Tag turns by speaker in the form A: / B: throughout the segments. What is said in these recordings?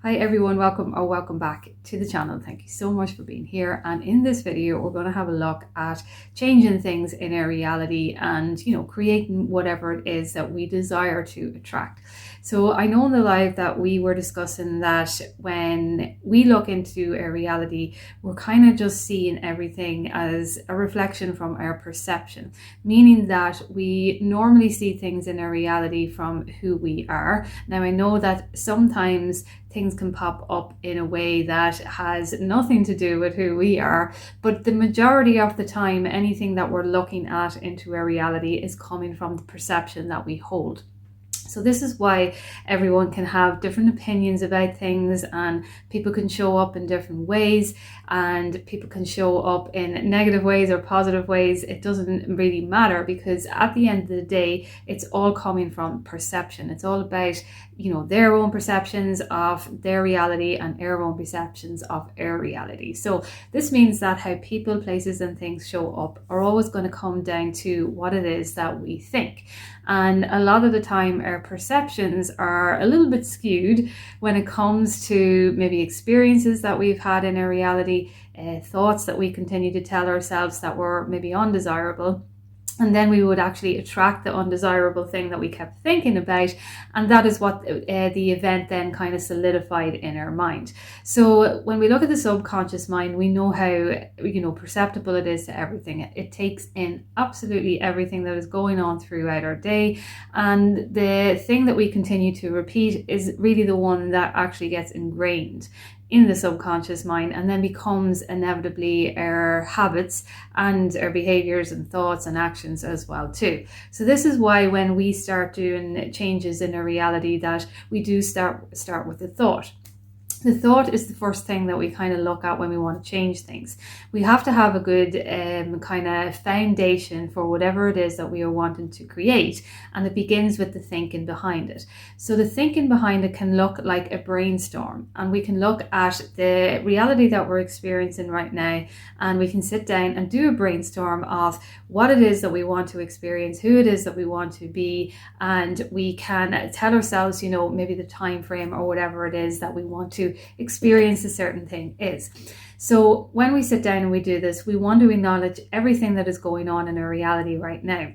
A: Hi everyone, welcome back to the channel. Thank you so much for being here. And in this video, we're going to have a look at changing things in our reality and, creating whatever it is that we desire to attract. So I know in the live that we were discussing that when we look into our reality, we're kind of just seeing everything as a reflection from our perception, meaning that we normally see things in our reality from who we are. Now, I know that sometimes things can pop up in a way that has nothing to do with who we are, but the majority of the time, anything that we're looking at into our reality is coming from the perception that we hold. So this is why everyone can have different opinions about things, and people can show up in different ways, and people can show up in negative ways or positive ways. It doesn't really matter, because at the end of the day, it's all coming from perception. It's all about, their own perceptions of their reality and our own perceptions of our reality. So this means that how people, places, and things show up are always going to come down to what it is that we think. And a lot of the time, our perceptions are a little bit skewed when it comes to maybe experiences that we've had in our reality, thoughts that we continue to tell ourselves that were maybe undesirable. And then we would actually attract the undesirable thing that we kept thinking about. And that is what the event then kind of solidified in our mind. So when we look at the subconscious mind, we know how, perceptible it is to everything. It takes in absolutely everything that is going on throughout our day. And the thing that we continue to repeat is really the one that actually gets ingrained in the subconscious mind, and then becomes inevitably our habits and our behaviors and thoughts and actions as well too. So this is why when we start doing changes in our reality, that we do start with the thought. The thought is the first thing that we kind of look at when we want to change things. We have to have a good kind of foundation for whatever it is that we are wanting to create, and it begins with the thinking behind it. So the thinking behind it can look like a brainstorm, and we can look at the reality that we're experiencing right now, and we can sit down and do a brainstorm of what it is that we want to experience, who it is that we want to be, and we can tell ourselves, maybe the time frame or whatever it is that we want to experience a certain thing is. So when we sit down and we do this, we want to acknowledge everything that is going on in our reality right now.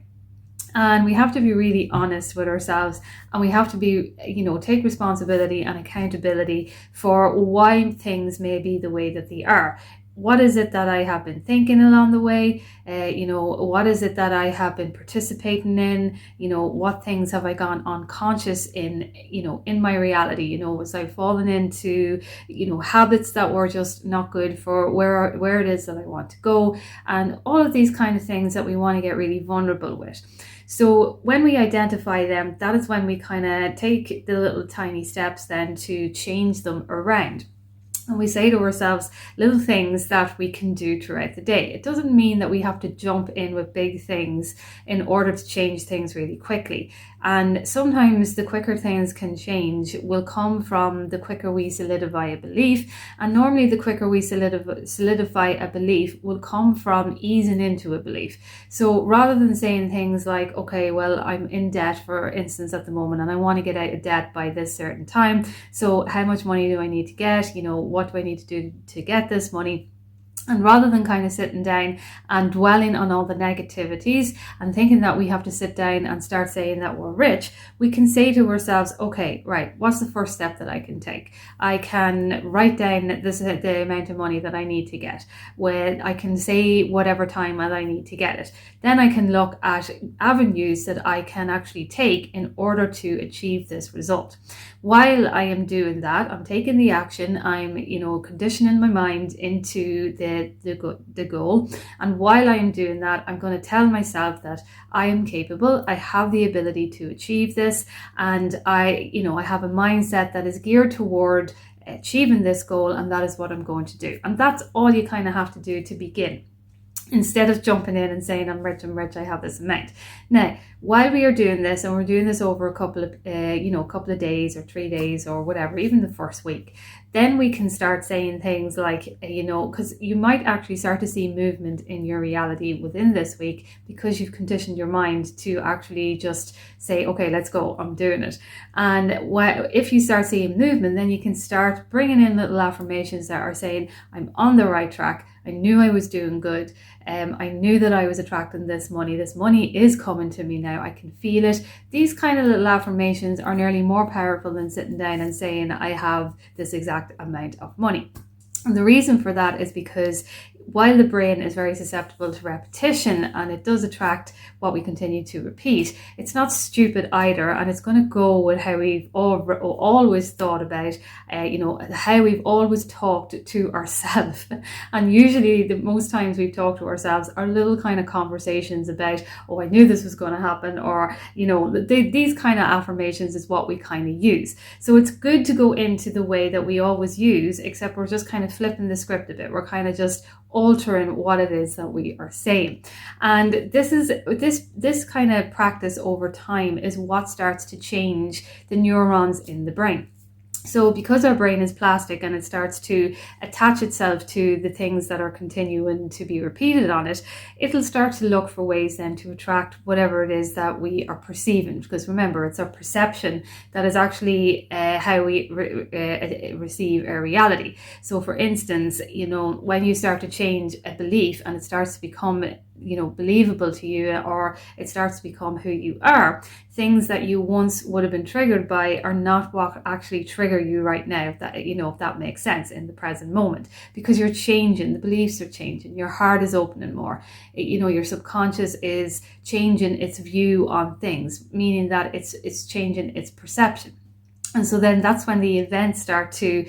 A: And we have to be really honest with ourselves, and we have to be, take responsibility and accountability for why things may be the way that they are. What is it that I have been thinking along the way? What is it that I have been participating in? What things have I gone unconscious in, in my reality? Was I fallen into, habits that were just not good for where it is that I want to go? And all of these kind of things that we want to get really vulnerable with. So when we identify them, that is when we kind of take the little tiny steps then to change them around. And we say to ourselves little things that we can do throughout the day. It doesn't mean that we have to jump in with big things in order to change things really quickly. And sometimes the quicker things can change will come from the quicker we solidify a belief. And normally the quicker we solidify a belief will come from easing into a belief. So rather than saying things like, okay, well, I'm in debt, for instance, at the moment, and I want to get out of debt by this certain time. So how much money do I need to get? What do I need to do to get this money? And rather than kind of sitting down and dwelling on all the negativities and thinking that we have to sit down and start saying that we're rich, we can say to ourselves, okay, right, what's the first step that I can take? I can write down the amount of money that I need to get. When I can say whatever time that I need to get it. Then I can look at avenues that I can actually take in order to achieve this result. While I am doing that, I'm taking the action, I'm, conditioning my mind into the goal. And while I am doing that, I'm going to tell myself that I am capable, I have the ability to achieve this, and I have a mindset that is geared toward achieving this goal, and that is what I'm going to do. And that's all you kind of have to do to begin. instead of jumping in and saying, I'm rich, I have this amount. Now, while we are doing this, and we're doing this over a couple of days or 3 days or whatever, even the first week, then we can start saying things like, because you might actually start to see movement in your reality within this week, because you've conditioned your mind to actually just say, okay, let's go, I'm doing it. And if you start seeing movement, then you can start bringing in little affirmations that are saying, I'm on the right track. I knew I was doing good. I knew that I was attracting this money. This money is coming to me now. I can feel it. These kind of little affirmations are nearly more powerful than sitting down and saying, I have this exact amount of money. And the reason for that is because while the brain is very susceptible to repetition and it does attract what we continue to repeat, it's not stupid either, and it's going to go with how we've always thought about, how we've always talked to ourselves. And usually the most times we've talked to ourselves are little kind of conversations about, oh, I knew this was going to happen, or, these kind of affirmations is what we kind of use. So it's good to go into the way that we always use, except we're just kind of flipping the script a bit. We're kind of just altering what it is that we are saying. And this kind of practice over time is what starts to change the neurons in the brain. So because our brain is plastic and it starts to attach itself to the things that are continuing to be repeated on it, it'll start to look for ways then to attract whatever it is that we are perceiving. Because remember, it's our perception that is actually how we receive our reality. So for instance, when you start to change a belief and it starts to become believable to you, or it starts to become who you are, things that you once would have been triggered by are not what actually trigger you right now, if that makes sense, in the present moment, because you're changing, the beliefs are changing, your heart is opening more, your subconscious is changing its view on things, meaning that it's changing its perception. And so then that's when the events start to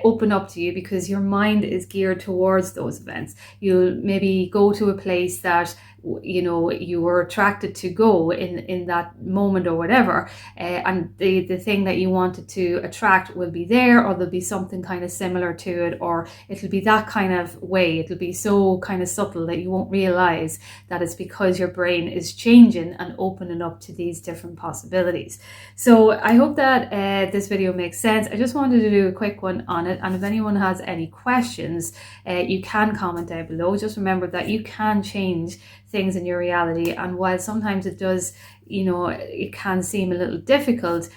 A: open up to you, because your mind is geared towards those events. You'll maybe go to a place that you were attracted to go in that moment or whatever, and the thing that you wanted to attract will be there, or there'll be something kind of similar to it, or it'll be that kind of way. It'll be so kind of subtle that you won't realize that it's because your brain is changing and opening up to these different possibilities. So I hope that this video makes sense. I just wanted to do a quick one on it, and if anyone has any questions, you can comment down below. Just remember that you can change things in your reality, and while sometimes it does, it can seem a little difficult,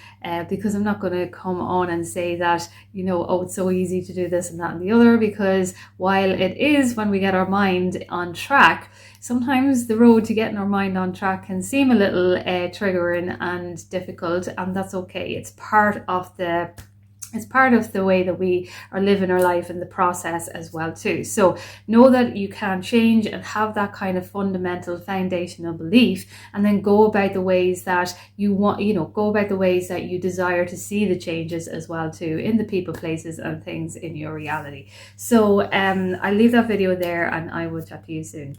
A: because I'm not going to come on and say that, oh, it's so easy to do this and that and the other, because while it is, when we get our mind on track, sometimes the road to getting our mind on track can seem a little triggering and difficult, and that's okay. It's part of the way that we are living our life in the process as well too. So know that you can change and have that kind of fundamental foundational belief, and then go about the ways that you want, go about the ways that you desire to see the changes as well too, in the people, places and things in your reality. So I'll leave that video there, and I will chat to you soon.